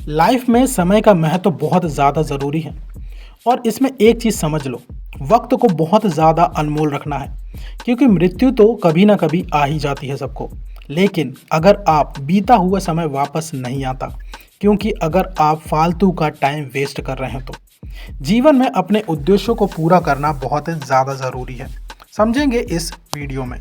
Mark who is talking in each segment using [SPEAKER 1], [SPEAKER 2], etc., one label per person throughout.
[SPEAKER 1] Life में समय का महत्व बहुत ज़्यादा ज़रूरी है और इसमें एक चीज़ समझ लो, वक्त को बहुत ज़्यादा अनमोल रखना है क्योंकि मृत्यु तो कभी ना कभी आ ही जाती है सबको। लेकिन अगर आप बीता हुआ समय वापस नहीं आता, क्योंकि अगर आप फालतू का टाइम वेस्ट कर रहे हैं तो जीवन में अपने उद्देश्यों को पूरा करना बहुत ज़्यादा ज़रूरी है। समझेंगे इस वीडियो में।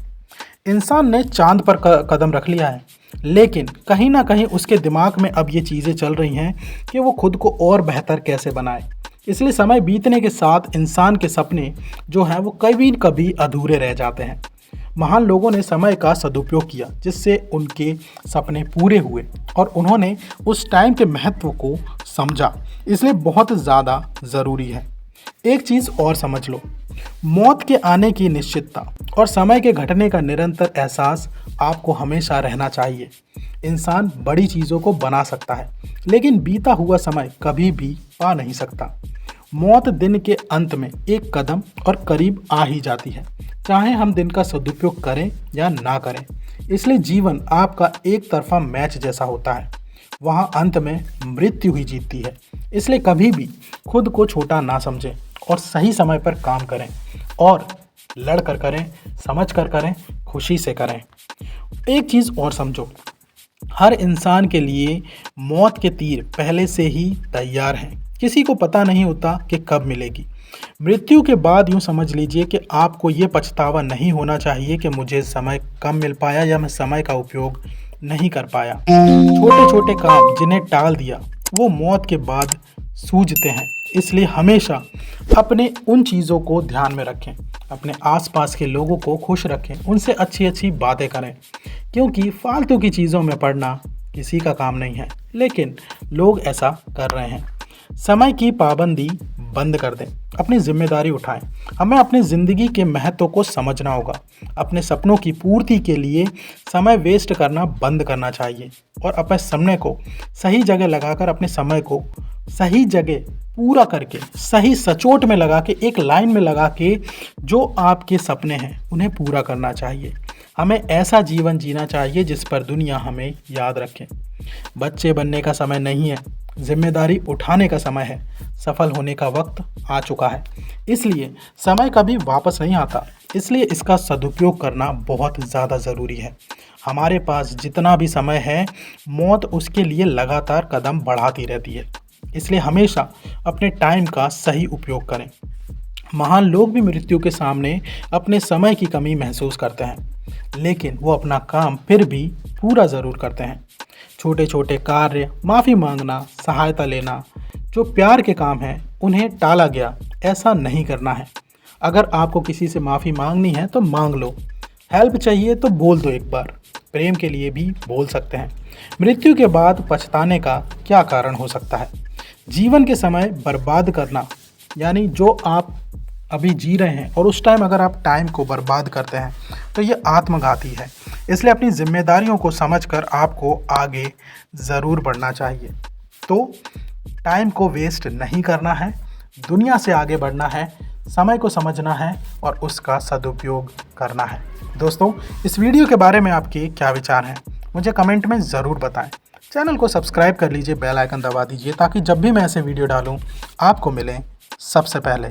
[SPEAKER 1] इंसान ने चांद पर कदम रख लिया है, लेकिन कहीं ना कहीं उसके दिमाग में अब ये चीज़ें चल रही हैं कि वो खुद को और बेहतर कैसे बनाए। इसलिए समय बीतने के साथ इंसान के सपने जो हैं वो कभी न कभी अधूरे रह जाते हैं। महान लोगों ने समय का सदुपयोग किया जिससे उनके सपने पूरे हुए और उन्होंने उस टाइम के महत्व को समझा, इसलिए बहुत ज़्यादा ज़रूरी है। एक चीज़ और समझ लो, मौत के आने की निश्चितता और समय के घटने का निरंतर एहसास आपको हमेशा रहना चाहिए। इंसान बड़ी चीज़ों को बना सकता है, लेकिन बीता हुआ समय कभी भी पा नहीं सकता। मौत दिन के अंत में एक कदम और करीब आ ही जाती है, चाहे हम दिन का सदुपयोग करें या ना करें। इसलिए जीवन आपका एक तरफा मैच जैसा होता है, वहाँ अंत में मृत्यु ही जीतती है। इसलिए कभी भी खुद को छोटा ना समझें और सही समय पर काम करें और लड़ कर करें, समझ कर करें, खुशी से करें। एक चीज़ और समझो, हर इंसान के लिए मौत के तीर पहले से ही तैयार हैं। किसी को पता नहीं होता कि कब मिलेगी। मृत्यु के बाद यूँ समझ लीजिए कि आपको ये पछतावा नहीं होना चाहिए कि मुझे समय कम मिल पाया या मैं समय का उपयोग नहीं कर पाया। छोटे छोटे काम जिन्हें टाल दिया वो मौत के बाद सूझते हैं। इसलिए हमेशा अपने उन चीज़ों को ध्यान में रखें, अपने आसपास के लोगों को खुश रखें, उनसे अच्छी अच्छी बातें करें, क्योंकि फालतू की चीज़ों में पड़ना किसी का काम नहीं है, लेकिन लोग ऐसा कर रहे हैं। समय की पाबंदी बंद कर दें, अपनी जिम्मेदारी उठाएं। हमें अपनी ज़िंदगी के महत्व को समझना होगा। अपने सपनों की पूर्ति के लिए समय वेस्ट करना बंद करना चाहिए और अपने समय को सही जगह लगाकर अपने समय को सही जगह पूरा करके सही सचोट में लगा के एक लाइन में लगा के जो आपके सपने हैं उन्हें पूरा करना चाहिए। हमें ऐसा जीवन जीना चाहिए जिस पर दुनिया हमें याद रखे। बच्चे बनने का समय नहीं है, जिम्मेदारी उठाने का समय है। सफल होने का वक्त आ चुका है। इसलिए समय कभी वापस नहीं आता, इसलिए इसका सदुपयोग करना बहुत ज़्यादा ज़रूरी है। हमारे पास जितना भी समय है, मौत उसके लिए लगातार कदम बढ़ाती रहती है। इसलिए हमेशा अपने टाइम का सही उपयोग करें। महान लोग भी मृत्यु के सामने अपने समय की कमी महसूस करते हैं, लेकिन वो अपना काम फिर भी पूरा ज़रूर करते हैं। छोटे छोटे कार्य, माफ़ी मांगना, सहायता लेना, जो प्यार के काम हैं उन्हें टाला गया, ऐसा नहीं करना है। अगर आपको किसी से माफ़ी मांगनी है तो मांग लो, हेल्प चाहिए तो बोल दो एक बार, प्रेम के लिए भी बोल सकते हैं। मृत्यु के बाद पछताने का क्या कारण हो सकता है? जीवन के समय बर्बाद करना, यानी जो आप अभी जी रहे हैं और उस टाइम अगर आप टाइम को बर्बाद करते हैं तो ये आत्मघाती है। इसलिए अपनी जिम्मेदारियों को समझकर आपको आगे ज़रूर बढ़ना चाहिए। तो टाइम को वेस्ट नहीं करना है, दुनिया से आगे बढ़ना है, समय को समझना है और उसका सदुपयोग करना है। दोस्तों, इस वीडियो के बारे में आपके क्या विचार हैं, मुझे कमेंट में ज़रूर बताएं। चैनल को सब्सक्राइब कर लीजिए, बेल आइकन दबा दीजिए ताकि जब भी मैं ऐसे वीडियो डालूं आपको मिलें सबसे पहले।